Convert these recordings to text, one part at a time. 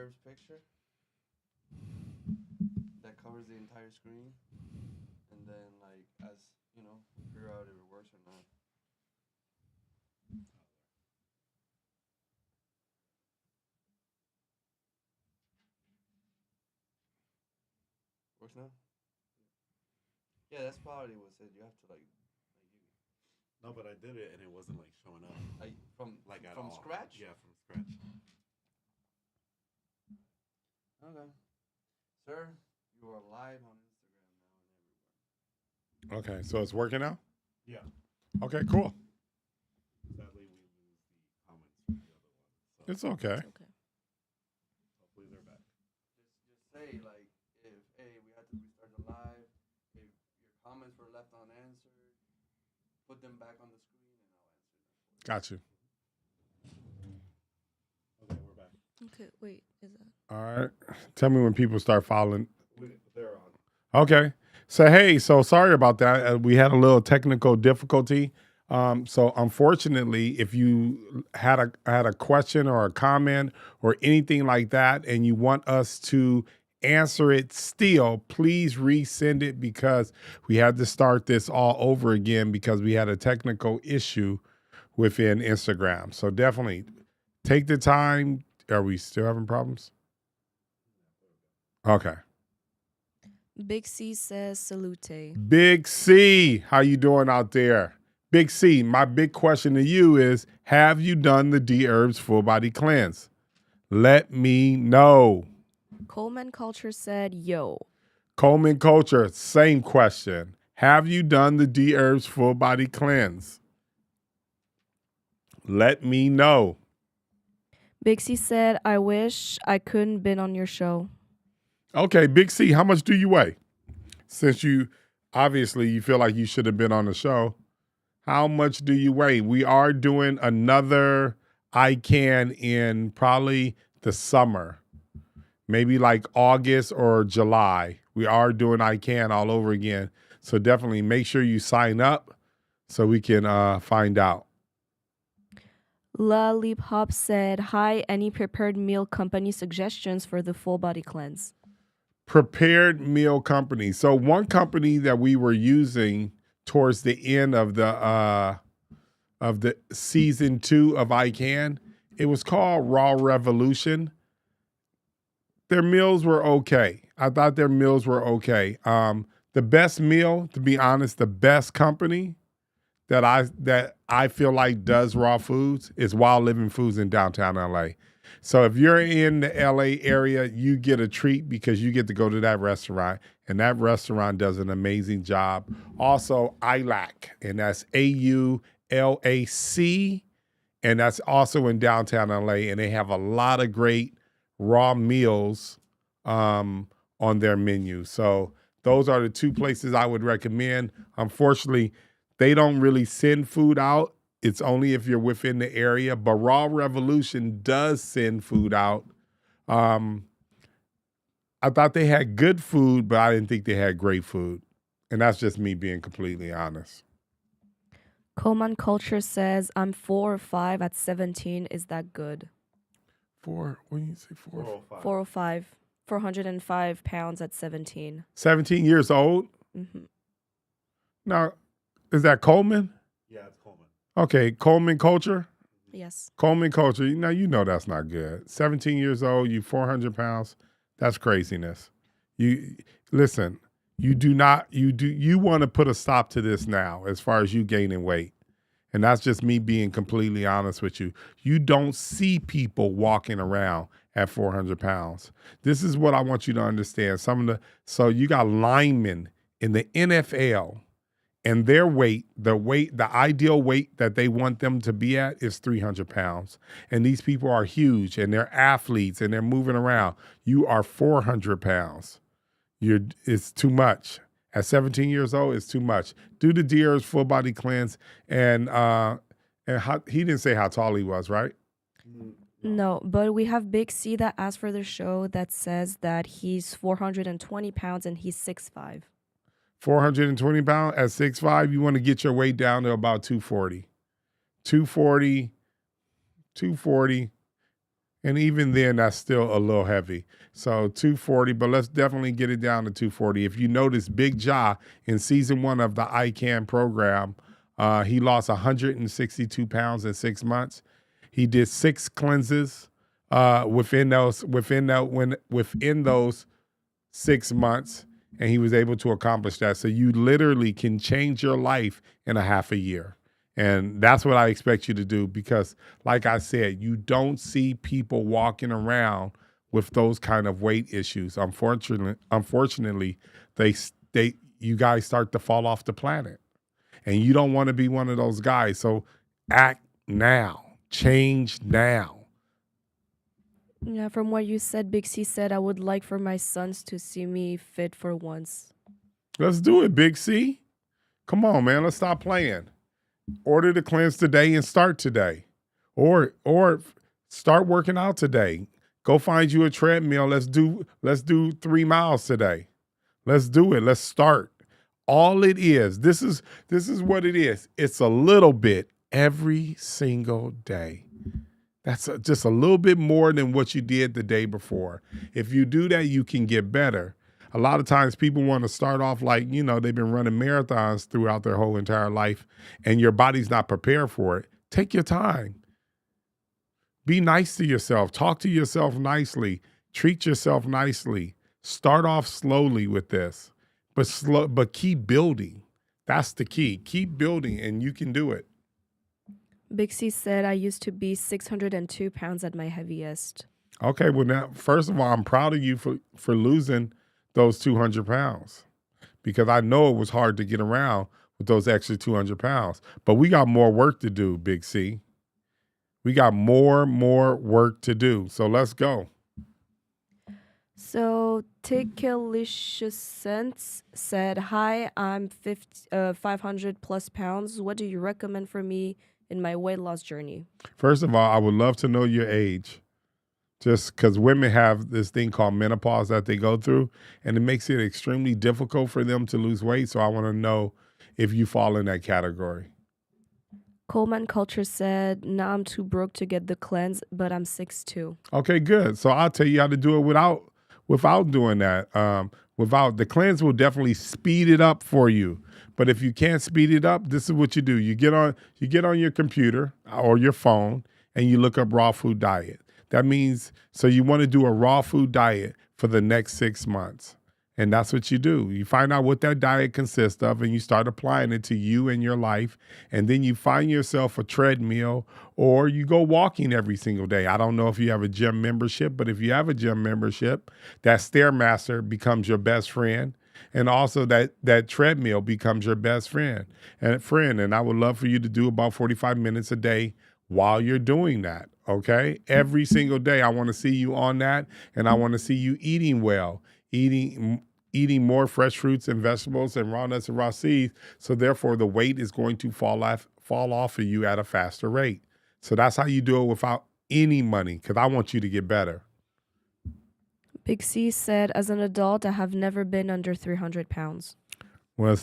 herbs picture that covers the entire screen, and then like as you know, figure out if it works or not. Works now. Yeah, that's probably what it said. You have to No, but I did it and it wasn't like showing up like from like at from all. scratch. Yeah, from scratch. Okay, sir, you are live on Instagram Okay, so it's working now? Yeah. Okay, cool. Sadly, we lose the comments from the other one. So It's okay. It's okay. hopefully they're back. Just say like if hey we had to restart the live, if your comments were left unanswered, put them back on the screen and I'll answer them. Got you. Okay, we're back. Okay, wait, is that? All right. Tell me when people start following. They're on. Okay. So, hey, so sorry about that. We had a little technical difficulty. So unfortunately, if you had a question or a comment or anything like that, and you want us to answer it still, please resend it because we had to start this all over again because we had a technical issue within Instagram. So definitely take the time. Are we still having problems? Okay. Big C says salute. Big C, how you doing out there? Big C, my big question to you is, have you done the D-Herbs Full Body Cleanse? Let me know. Coleman Culture said, yo. Coleman Culture, same question. Have you done the D-Herbs Full Body Cleanse? Let me know. Big C said, I wish I couldn't been on your show. Okay, Big C, how much do you weigh? Since you obviously you feel like you should have been on the show, how much do you weigh? We are doing another ICANN in probably the summer, maybe like August or July. We are doing ICANN all over again. So definitely make sure you sign up so we can find out. La Leap Hop said, hi, any prepared meal company suggestions for the full body cleanse? Prepared meal company. So one company that we were using towards the end of the season 2 of ICANN, it was called Raw Revolution. Their meals were okay. I thought their meals were okay. The best meal, to be honest, the best company that I feel like does raw foods is Wild Living Foods in downtown LA. So if you're in the LA area, you get a treat because you get to go to that restaurant, and that restaurant does an amazing job. Also, ILAC, and that's AULAC, and that's also in downtown LA, and they have a lot of great raw meals on their menu. So those are the two places I would recommend. Unfortunately, they don't really send food out. It's only if you're within the area, but Raw Revolution does send food out. I thought they had good food, but I didn't think they had great food. And that's just me being completely honest. Coleman Culture says, I'm 4 or 5 at 17. Is that good? What do you say? 405. 405. 405 pounds at 17. 17 years old? Mm-hmm. Now, is that Coleman? Yeah, it's Coleman. Okay, Coleman Culture? Yes. Coleman Culture. Now, you know that's not good. 17 years old, you 400 pounds. That's craziness. You listen, you want to put a stop to this now as far as you gaining weight. And that's just me being completely honest with you. You don't see people walking around at 400 pounds. This is what I want you to understand. So you got linemen in the NFL, and their weight, the ideal weight that they want them to be at is 300 pounds. And these people are huge, and they're athletes, and they're moving around. You are 400 pounds. It's too much. At 17 years old, it's too much. Do the D-Herbs Full Body Cleanse, and he didn't say how tall he was, right? No, but we have Big C that asked for the show that says that he's 420 pounds and he's 6'5". 420 pounds at 6'5", you want to get your weight down to about 240. 240, And even then, that's still a little heavy. So 240, but let's definitely get it down to 240. If you notice, Big Ja in season 1 of the ICANN program, he lost 162 pounds in 6 months. He did 6 cleanses within those 6 months, and he was able to accomplish that. So you literally can change your life in a half a year. And that's what I expect you to do because, like I said, you don't see people walking around with those kind of weight issues. Unfortunately, you guys start to fall off the planet. And you don't want to be one of those guys. So act now. Change now. Yeah, from what you said, Big C said, I would like for my sons to see me fit for once. Let's do it, Big C. Come on, man. Let's stop playing. Order the cleanse today and start today. Or start working out today. Go find you a treadmill. Let's do 3 miles today. Let's do it. Let's start. All it is, this is what it is. It's a little bit every single day. That's just a little bit more than what you did the day before. If you do that, you can get better. A lot of times people want to start off like, they've been running marathons throughout their whole entire life and your body's not prepared for it. Take your time. Be nice to yourself. Talk to yourself nicely. Treat yourself nicely. Start off slowly with this, but keep building. That's the key. Keep building and you can do it. Big C said, I used to be 602 pounds at my heaviest. Okay, well now, first of all, I'm proud of you for losing those 200 pounds because I know it was hard to get around with those extra 200 pounds. But we got more work to do, Big C. We got more work to do. So let's go. So Tickalicious Sense said, hi, I'm 500 plus pounds. What do you recommend for me in my weight loss journey? First of all, I would love to know your age. Just because women have this thing called menopause that they go through, and it makes it extremely difficult for them to lose weight. So I want to know if you fall in that category. Coleman Culture said, now I'm too broke to get the cleanse, but I'm 6'2". Okay, good. So I'll tell you how to do it without doing that. Without the cleanse will definitely speed it up for you. But if you can't speed it up, this is what you do. You get on your computer or your phone and you look up raw food diet. That means, so you want to do a raw food diet for the next 6 months. And that's what you do. You find out what that diet consists of and you start applying it to you and your life. And then you find yourself a treadmill or you go walking every single day. I don't know if you have a gym membership, but if you have a gym membership, that Stairmaster becomes your best friend. And also that treadmill becomes your best friend. And I would love for you to do about 45 minutes a day while you're doing that, okay? Every single day, I want to see you on that, and I want to see you eating well, eating more fresh fruits and vegetables and raw nuts and raw seeds, so therefore the weight is going to fall off of you at a faster rate. So that's how you do it without any money, because I want you to get better. Big C said, as an adult, I have never been under 300 pounds. Well,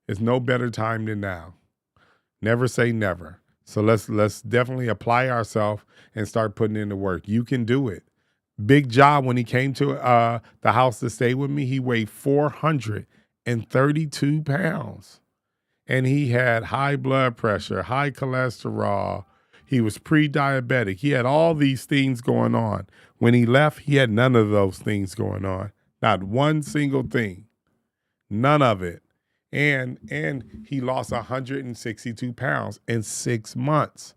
it's no better time than now. Never say never. So let's definitely apply ourselves and start putting in the work. You can do it. Big Ja, when he came to the house to stay with me, he weighed 432 pounds. And he had high blood pressure, high cholesterol. He was pre-diabetic. He had all these things going on. When he left, he had none of those things going on. Not one single thing. None of it. And he lost 162 pounds in 6 months.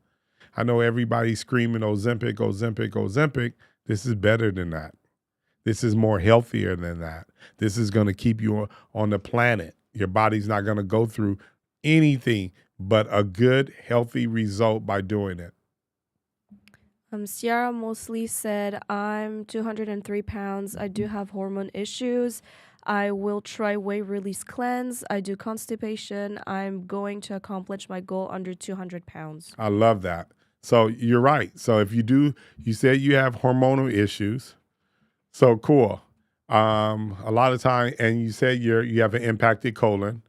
I know everybody's screaming Ozempic, Ozempic, Ozempic. This is better than that. This is more healthier than that. This is going to keep you on the planet. Your body's not going to go through anything but a good, healthy result by doing it. Ciara Mosley said, I'm 203 pounds. I do have hormone issues. I will try weight release cleanse. I do constipation. I'm going to accomplish my goal under 200 pounds. I love that. So you're right. So if you said you have hormonal issues. So cool. A lot of time, and you said you have an impacted colon.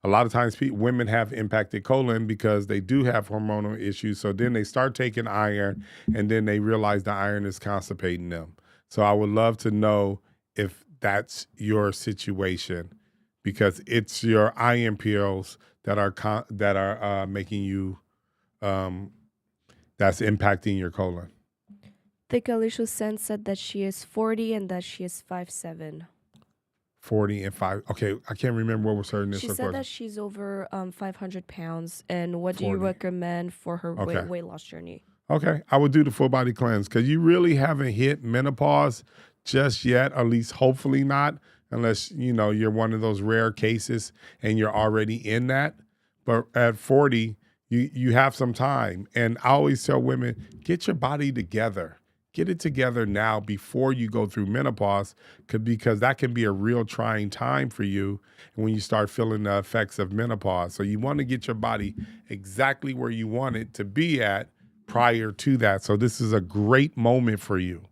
A lot of times women have impacted colon because they do have hormonal issues. So then they start taking iron and then they realize the iron is constipating them. So I would love to know if that's your situation because it's your iron pills that are making you that's impacting your colon. Thick Alicia Sen said that she is 40 and that she is 5'7". 40 and 5. Okay, I can't remember what was her initial She question. said that she's over 500 pounds. And what do you 40. recommend for her Okay. weight loss journey? Okay, I would do the full body cleanse because you really haven't hit menopause just yet, at least hopefully not, unless you're one of those rare cases and you're already in that. But at 40, you have some time. And I always tell women, get your body together. Get it together now before you go through menopause because that can be a real trying time for you when you start feeling the effects of menopause. So you want to get your body exactly where you want it to be at prior to that. So this is a great moment for you.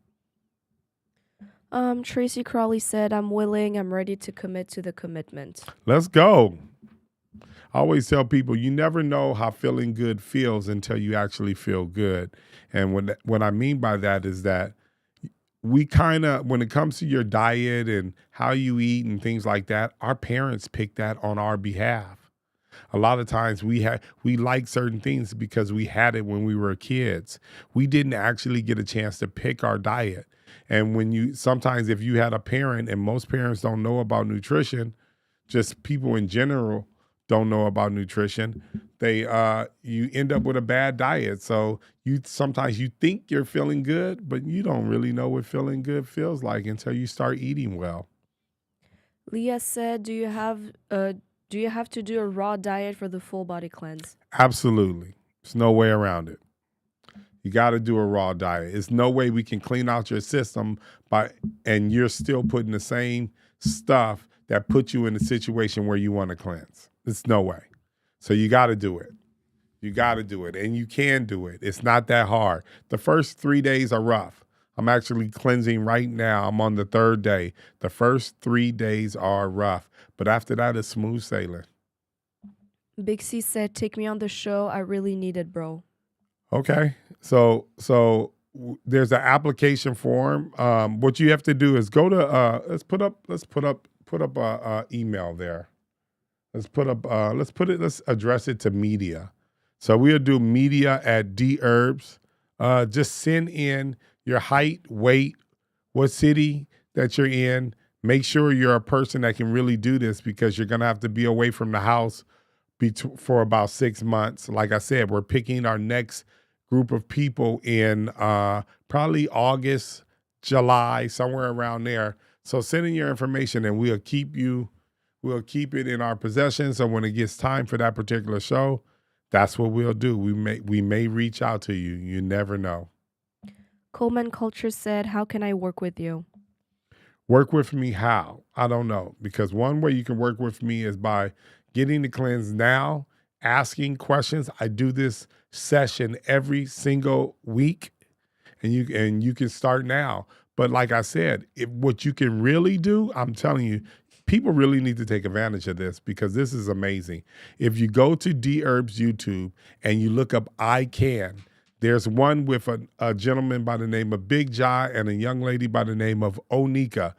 Tracy Crawley said, I'm willing, I'm ready to commit to the commitment. Let's go. I always tell people you never know how feeling good feels until you actually feel good. And what I mean by that is that we kind of, when it comes to your diet and how you eat and things like that, our parents pick that on our behalf. A lot of times we like certain things because we had it when we were kids. We didn't actually get a chance to pick our diet. And sometimes if you had a parent, and most parents don't know about nutrition, just people in general don't know about nutrition, you end up with a bad diet. So sometimes you think you're feeling good, but you don't really know what feeling good feels like until you start eating well. Leah said, do you have to do a raw diet for the full body cleanse? Absolutely. There's no way around it. You got to do a raw diet. There's no way we can clean out your system and you're still putting the same stuff that put you in a situation where you want to cleanse. There's no way. So you got to do it. You got to do it. And you can do it. It's not that hard. The first 3 days are rough. I'm actually cleansing right now. I'm on the 3rd day. The first 3 days are rough. But after that, it's smooth sailing. Big C said, take me on the show. I really need it, bro. Okay. So there's an application form. What you have to do is go to let's put up a email there. Let's address it to media. So we'll do media@DHerbs. Just send in your height, weight, what city that you're in. Make sure you're a person that can really do this because you're going to have to be away from the house for about 6 months. Like I said, we're picking our next group of people in probably August, July, somewhere around there. So send in your information and we'll keep it in our possession. So when it gets time for that particular show, that's what we'll do. We may reach out to you. You never know. Coleman Culture said, how can I work with you? Work with me how? I don't know. Because one way you can work with me is by getting the cleanse now, asking questions. I do this session every single week, and you can start now. But like I said, what you can really do, I'm telling you, people really need to take advantage of this because this is amazing. If you go to DHerbs YouTube and you look up I Can, there's one with a gentleman by the name of Big Jai and a young lady by the name of Onika,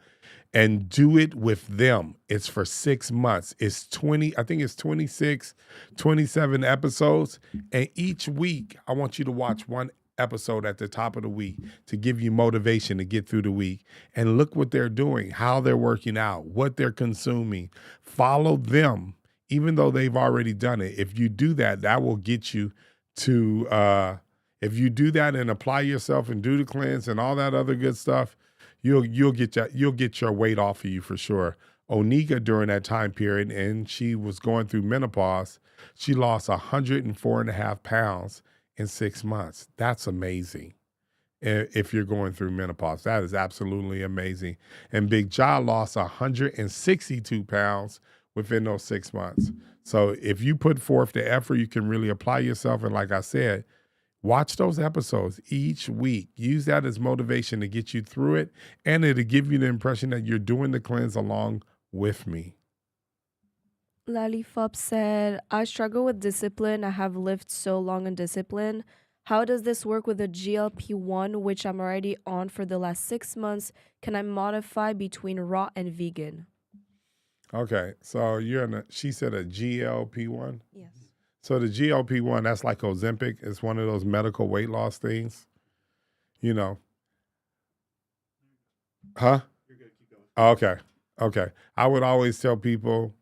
and do it with them. It's for 6 months. It's 26, 27 episodes. And each week, I want you to watch one episode at the top of the week to give you motivation to get through the week. And look what they're doing, how they're working out, what they're consuming. Follow them, even though they've already done it. If you do that, that will get you to, if you do that and apply yourself and do the cleanse and all that other good stuff, you'll get your weight off of you for sure. Onika during that time period, and she was going through menopause, she lost 104.5 pounds in 6 months. That's amazing. If you're going through menopause, that is absolutely amazing. And Big Jai lost 162 pounds within those 6 months. So if you put forth the effort, you can really apply yourself. And like I said, watch those episodes each week. Use that as motivation to get you through it, and it'll give you the impression that you're doing the cleanse along with me. Lalifop said, I struggle with discipline. I have lived so long in discipline. How does this work with the GLP-1, which I'm already on for the last 6 months? Can I modify between raw and vegan? Okay, so you're in a, she said a GLP-1. Yes. So the GLP-1, that's like Ozempic. It's one of those medical weight loss things. You know, huh? You're good. Keep going. Okay. Okay. I would always tell people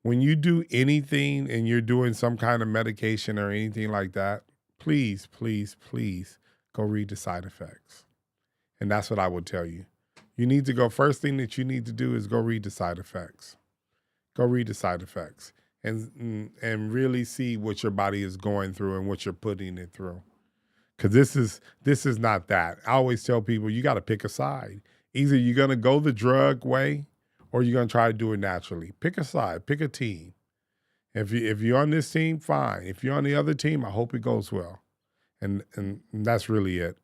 when you do anything and you're doing some kind of medication or anything like that, please, please, please go read the side effects. And that's what I would tell you. You need to go, first thing that you need to do is go read the side effects. Go read the side effects and really see what your body is going through and what you're putting it through. Because this is not that. I always tell people you got to pick a side. Either you're going to go the drug way or you're going to try to do it naturally. Pick a side. Pick a team. If you're on this team, fine. If you're on the other team, I hope it goes well. And that's really it.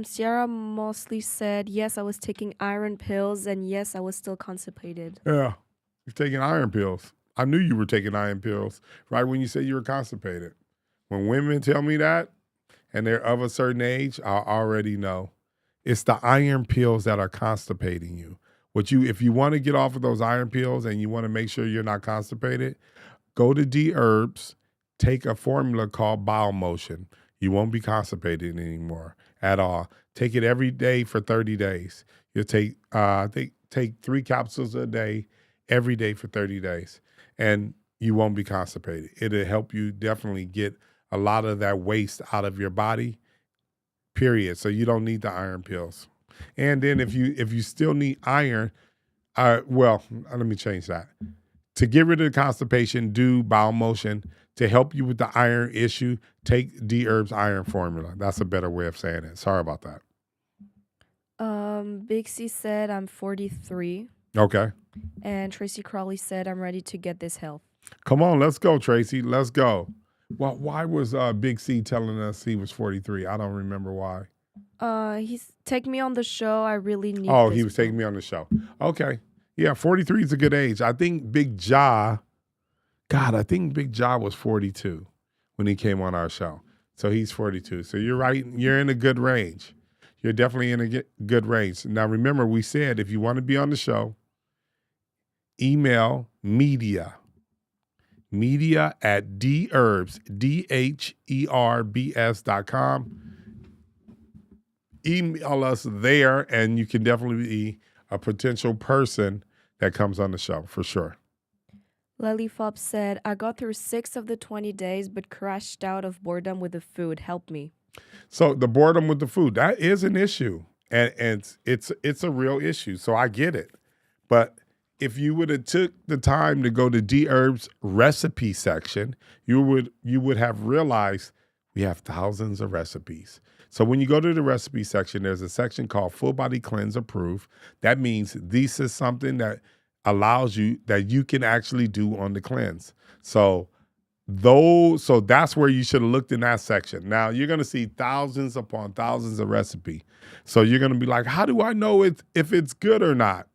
Sierra Mosley said, yes, I was taking iron pills, and yes, I was still constipated. Yeah, you're taking iron pills. I knew you were taking iron pills right when you said you were constipated. When women tell me that and they're of a certain age, I already know. It's the iron pills that are constipating you. If you want to get off of those iron pills and you want to make sure you're not constipated, go to D Herbs, take a formula called Bowel Motion. You won't be constipated anymore at all. Take it every day for 30 days. You'll take, take 3 capsules a day, every day for 30 days. And you won't be constipated. It'll help you definitely get a lot of that waste out of your body, period. So you don't need the iron pills. And then if you still need iron, let me change that. To get rid of the constipation, do Bowel Motion. To help you with the iron issue, take D Herbs Iron Formula. That's a better way of saying it. Sorry about that. Big C said, I'm 43. Okay. And Tracy Crawley said, I'm ready to get this health. Come on, let's go, Tracy. Let's go. Well, why was Big C telling us he was 43? I don't remember why. He's take me on the show. I really need Oh, this he was taking me on the show. Okay. Yeah, 43 is a good age. I think Big Ja was 42 when he came on our show. So he's 42. So you're right. You're in a good range. You're definitely in a good range. Now, remember, we said if you want to be on the show, email media at dherbs, DHERBS.com. Email us there, and you can definitely be a potential person that comes on the show for sure. Lelyfop said, I got through 6 of the 20 days, but crashed out of boredom with the food. Help me. So the boredom with the food, that is an issue. And it's a real issue. So I get it. But if you would have took the time to go to D Herbs recipe section, you would have realized we have thousands of recipes. So when you go to the recipe section, there's a section called Full Body Cleanse Approved. That means this is something that allows you that you can actually do on the cleanse. So that's where you should have looked in that section. Now you're going to see thousands upon thousands of recipe. So you're going to be like, how do I know if it's good or not?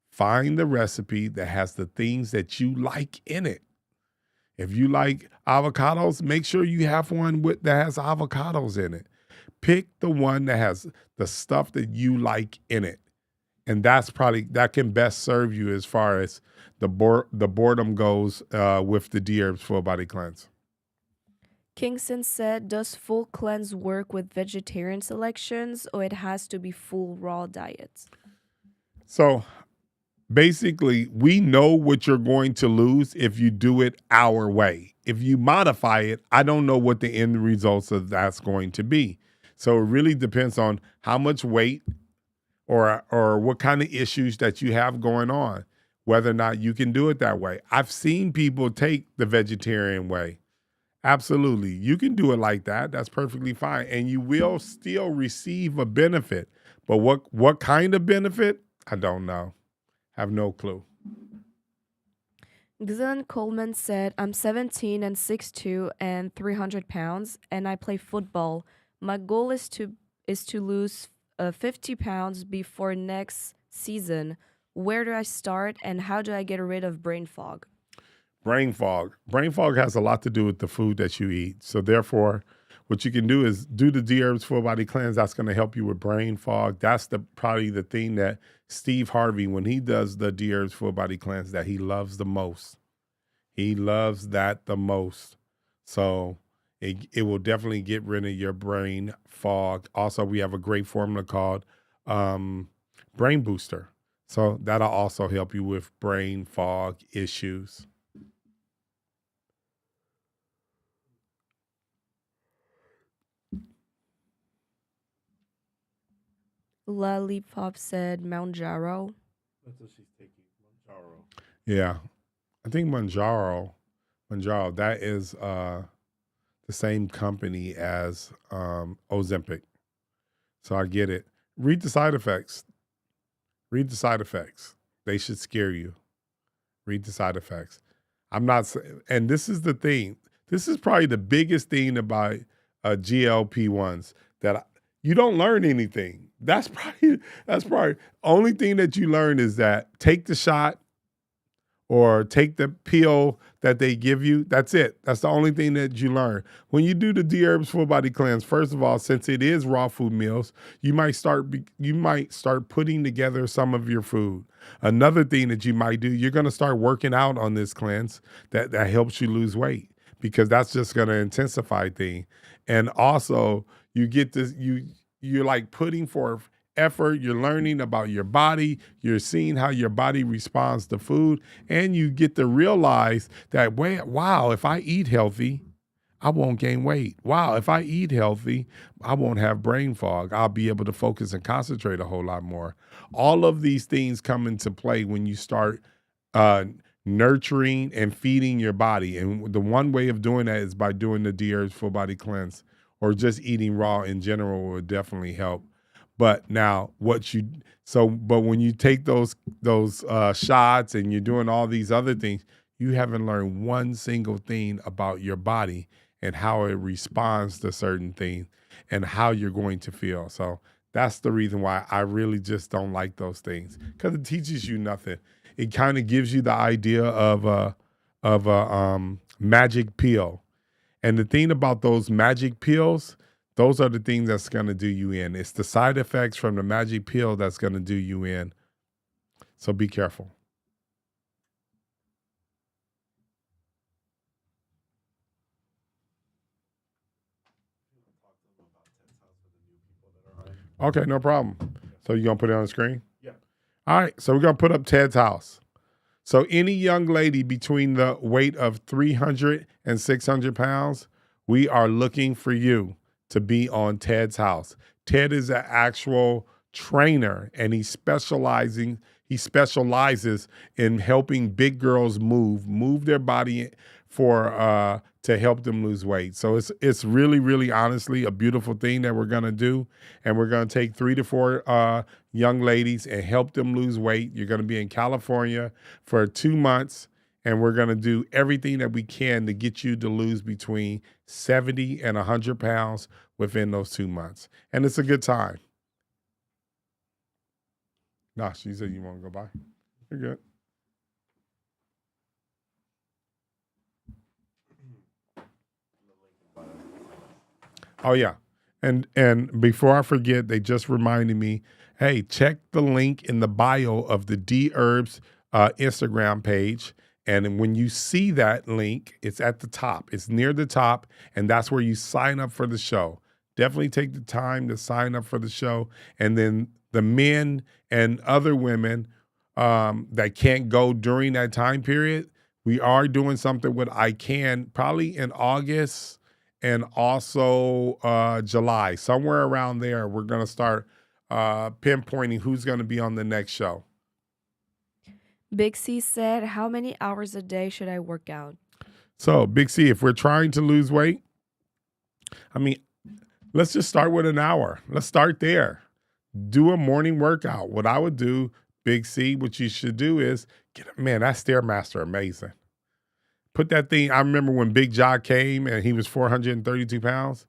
Find the recipe that has the things that you like in it. If you like avocados, make sure you have one that has avocados in it. Pick the one that has the stuff that you like in it. And that can best serve you as far as the boredom goes with the D Herbs Full Body Cleanse. Kingston said, does full cleanse work with vegetarian selections, or it has to be full raw diets? So basically, we know what you're going to lose if you do it our way. If you modify it, I don't know what the end results of that's going to be. So it really depends on how much weight or what kind of issues that you have going on, whether or not you can do it that way. I've seen people take the vegetarian way. Absolutely. You can do it like that. That's perfectly fine. And you will still receive a benefit. But what kind of benefit? I don't know. Have no clue. Glenn Coleman said, I'm 17 and 6'2" and 300 pounds, and I play football. My goal is to lose 50 pounds before next season. Where do I start, and how do I get rid of brain fog? Brain fog. Brain fog has a lot to do with the food that you eat. So therefore, what you can do is do the D Herbs Full Body Cleanse. That's going to help you with brain fog. That's probably the thing that Steve Harvey, when he does the D Herbs Full Body Cleanse, that he loves the most. He loves that the most. So it will definitely get rid of your brain fog. Also, we have a great formula called Brain Booster. So that'll also help you with brain fog issues. Lollipop said Mount Jaro. That's what she's taking. Manjaro. Yeah. I think Manjaro, that is the same company as Ozempic. So I get it. Read the side effects. Read the side effects. They should scare you. Read the side effects. I'm not saying, and this is the thing. This is probably the biggest thing about GLP-1s that you don't learn anything. That's probably only thing that you learn is that take the shot or take the pill that they give you. That's it. That's the only thing that you learn. When you do the D Herbs Full Body Cleanse, first of all, since it is raw food meals, you might start putting together some of your food. Another thing that you might do, you're going to start working out on this cleanse that helps you lose weight, because that's just going to intensify things. And also, you get this, you're like putting forth effort, you're learning about your body, you're seeing how your body responds to food, and you get to realize that, wow, if I eat healthy, I won't gain weight. Wow, if I eat healthy, I won't have brain fog. I'll be able to focus and concentrate a whole lot more. All of these things come into play when you start nurturing and feeding your body. And the one way of doing that is by doing the D Herbs Full Body Cleanse, or just eating raw in general would definitely help. But now but when you take those shots and you're doing all these other things, you haven't learned one single thing about your body and how it responds to certain things and how you're going to feel. So that's the reason why I really just don't like those things, because it teaches you nothing. It kind of gives you the idea of a magic pill. And the thing about those magic pills, those are the things that's going to do you in. It's the side effects from the magic pill that's going to do you in. So be careful. Okay, no problem. So you're going to put it on the screen? Yeah. All right, so we're going to put up Ted's house. So any young lady between the weight of 300 and 600 pounds, we are looking for you to be on Ted's house. Ted is an actual trainer, and he specializes in helping big girls move their body to help them lose weight. So it's really, really honestly a beautiful thing that we're gonna do. And we're gonna take 3 to 4 young ladies and help them lose weight. You're gonna be in California for 2 months, and we're gonna do everything that we can to get you to lose between 70 and 100 pounds within those 2 months. And it's a good time. Nah, she said you want to go by. You're good. Oh yeah. And before I forget, they just reminded me, hey, check the link in the bio of the D Herbs Instagram page. And when you see that link, it's at the top. It's near the top, and that's where you sign up for the show. Definitely take the time to sign up for the show. And then the men and other women that can't go during that time period, we are doing something with ICANN probably in August and also July. Somewhere around there, we're going to start pinpointing who's going to be on the next show. Big C said, how many hours a day should I work out? So, Big C, if we're trying to lose weight, I mean, let's just start with an hour. Let's start there. Do a morning workout. What I would do, Big C, what you should do is, man, that Stairmaster, amazing. Put that thing, I remember when Big Jock came and he was 432 pounds,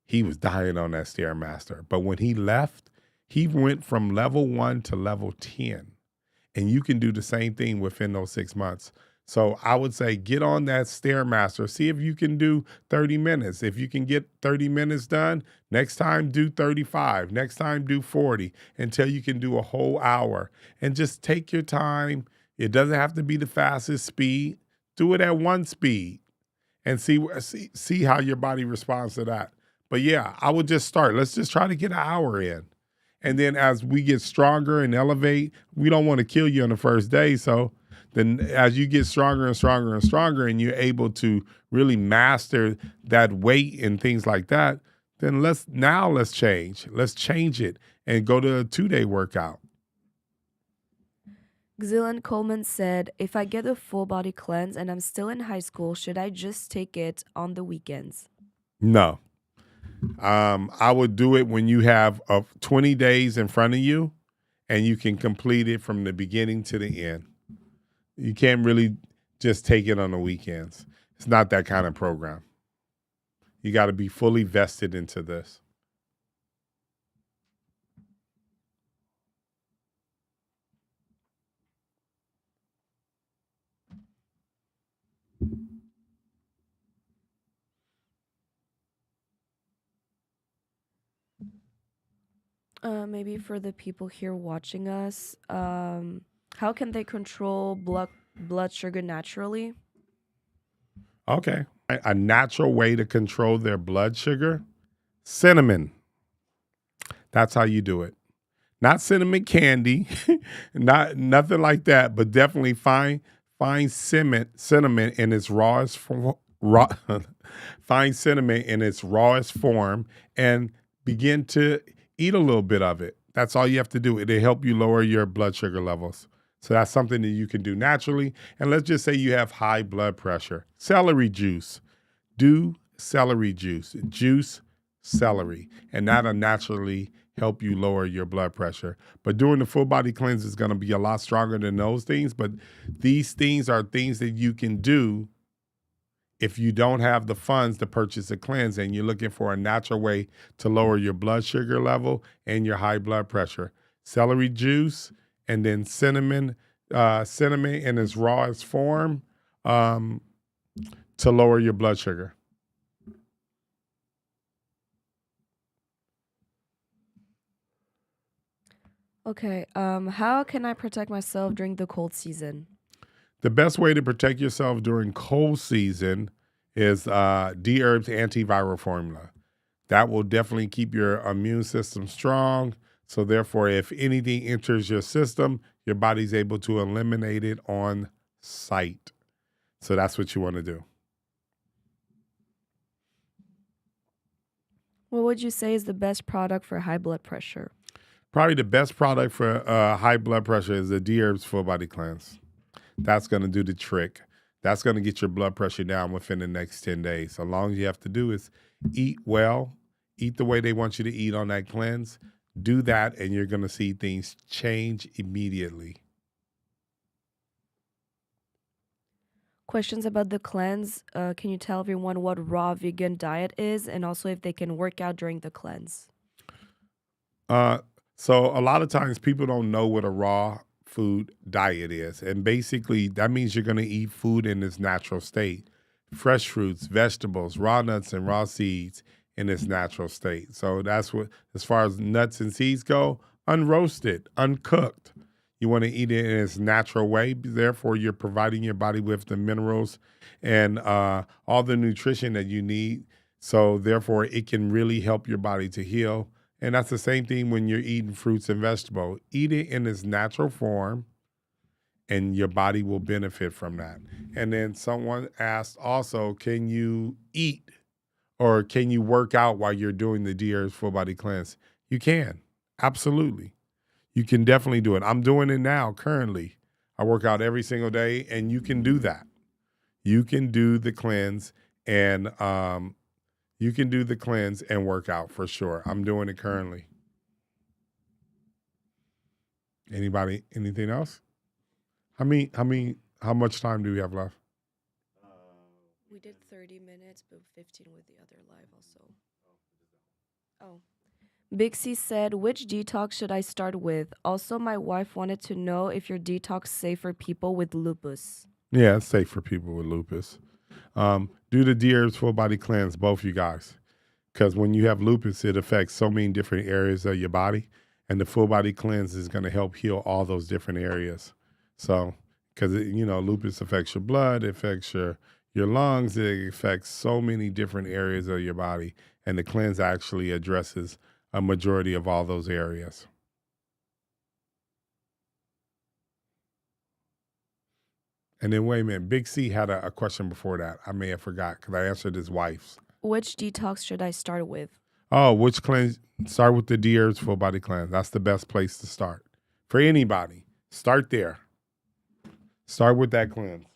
he was dying on that Stairmaster. But when he left, he went from level 1 to level 10. And you can do the same thing within those 6 months. So I would say get on that Stairmaster. See if you can do 30 minutes. If you can get 30 minutes done, next time do 35. Next time do 40 until you can do a whole hour. And just take your time. It doesn't have to be the fastest speed. Do it at one speed and see how your body responds to that. But yeah, I would just start. Let's just try to get an hour in. And then as we get stronger and elevate, we don't want to kill you on the first day. So then as you get stronger and stronger and stronger and you're able to really master that weight and things like that, then let's change. Let's change it and go to a 2-day workout. Xylan Coleman said, if I get a full body cleanse and I'm still in high school, should I just take it on the weekends? No. I would do it when you have 20 days in front of you and you can complete it from the beginning to the end. You can't really just take it on the weekends. It's not that kind of program. You got to be fully vested into this. Maybe for the people here watching us, how can they control blood sugar naturally? Okay. A natural way to control their blood sugar, cinnamon. That's how you do it. Not cinnamon candy, nothing like that, but definitely find cinnamon in its rawest form. Find cinnamon in its rawest form and begin to eat a little bit of it. That's all you have to do. It'll help you lower your blood sugar levels. So that's something that you can do naturally. And let's just say you have high blood pressure. Celery juice. Do celery juice. Juice celery. And that'll naturally help you lower your blood pressure. But doing the full body cleanse is going to be a lot stronger than those things. But these things are things that you can do if you don't have the funds to purchase a cleanse and you're looking for a natural way to lower your blood sugar level and your high blood pressure. Celery juice and then cinnamon in its rawest form to lower your blood sugar. Okay, how can I protect myself during the cold season? The best way to protect yourself during cold season is D-Herb's antiviral formula. That will definitely keep your immune system strong. So therefore, if anything enters your system, your body's able to eliminate it on sight. So that's what you want to do. What would you say is the best product for high blood pressure? Probably the best product for high blood pressure is the D-Herb's Full Body Cleanse. That's going to do the trick. That's going to get your blood pressure down within the next 10 days. So all you have to do is eat well, eat the way they want you to eat on that cleanse. Do that, and you're going to see things change immediately. Questions about the cleanse. Can you tell everyone what raw vegan diet is and also if they can work out during the cleanse? So a lot of times people don't know what a raw food diet is. And basically that means you're going to eat food in its natural state. Fresh fruits, vegetables, raw nuts and raw seeds in its natural state. So that's what, as far as nuts and seeds go, unroasted, uncooked. You want to eat it in its natural way. Therefore, you're providing your body with the minerals and all the nutrition that you need. So therefore, it can really help your body to heal. And that's the same thing when you're eating fruits and vegetables. Eat it in its natural form, and your body will benefit from that. And then someone asked also, can you eat or can you work out while you're doing the D-Herb's Full Body Cleanse? You can. Absolutely. You can definitely do it. I'm doing it now currently. I work out every single day, and you can do that. You can do the cleanse and work out for sure. I'm doing it currently. Anybody, anything else? How much time do we have left? We did 30 minutes, but 15 with the other live also. Oh, Big C said, which detox should I start with? Also, my wife wanted to know if your detox safe for people with lupus. Yeah, it's safe for people with lupus. Do the Deer's full body cleanse, both you guys. Because when you have lupus, it affects so many different areas of your body. And the full body cleanse is going to help heal all those different areas. So, because, lupus affects your blood, it affects your lungs, it affects so many different areas of your body. And the cleanse actually addresses a majority of all those areas. And then wait a minute, Big C had a question before that. I may have forgot because I answered his wife's. Which detox should I start with? Oh, which cleanse? Start with the Deer's full body cleanse. That's the best place to start for anybody. Start there. Start with that cleanse.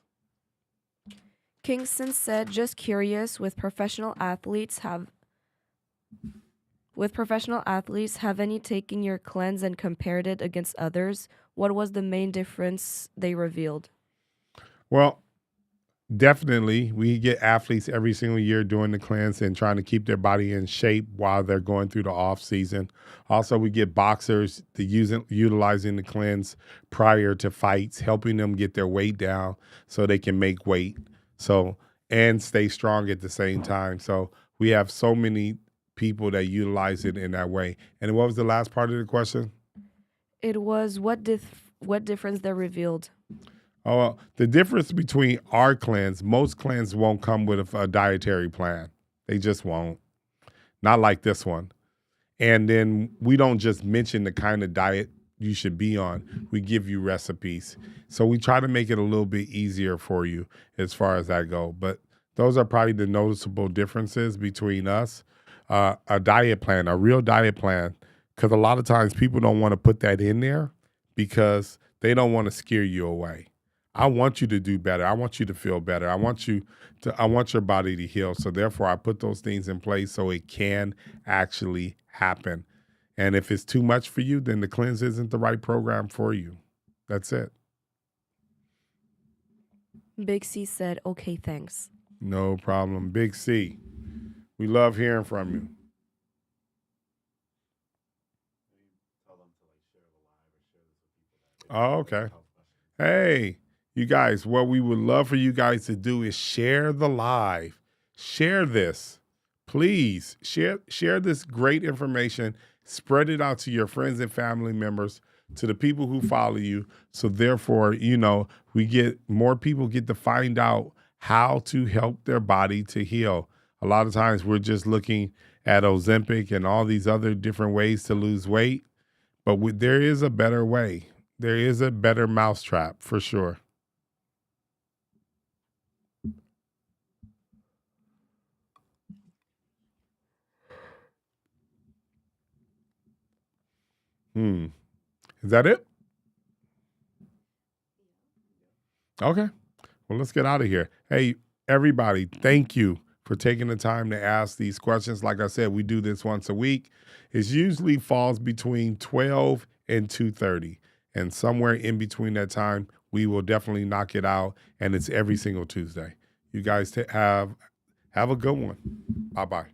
Kingston said, just curious, with professional athletes, have any taken your cleanse and compared it against others? What was the main difference they revealed? Well, definitely, we get athletes every single year doing the cleanse and trying to keep their body in shape while they're going through the off season. Also, we get boxers utilizing the cleanse prior to fights, helping them get their weight down so they can make weight. And stay strong at the same time. So we have so many people that utilize it in that way. And what was the last part of the question? It was what difference they revealed. Oh, well, the difference between our cleanse, most cleanse won't come with a dietary plan. They just won't. Not like this one. And then we don't just mention the kind of diet you should be on. We give you recipes. So we try to make it a little bit easier for you as far as that go. But those are probably the noticeable differences between us. A diet plan, a real diet plan, because a lot of times people don't want to put that in there because they don't want to scare you away. I want you to do better. I want you to feel better. I want your body to heal. So therefore, I put those things in place so it can actually happen. And if it's too much for you, then the cleanse isn't the right program for you. That's it. Big C said, okay, thanks. No problem. Big C, we love hearing from you. Oh, okay. Hey, you guys, what we would love for you guys to do is share the live. Share this. Please share this great information. Spread it out to your friends and family members, to the people who follow you. So therefore, we get more people get to find out how to help their body to heal. A lot of times we're just looking at Ozempic and all these other different ways to lose weight, but there is a better way. There is a better mousetrap for sure. Is that it? Okay. Well, let's get out of here. Hey, everybody, thank you for taking the time to ask these questions. Like I said, we do this once a week. It usually falls between 12 and 2:30. And somewhere in between that time, we will definitely knock it out. And it's every single Tuesday. You guys have a good one. Bye-bye.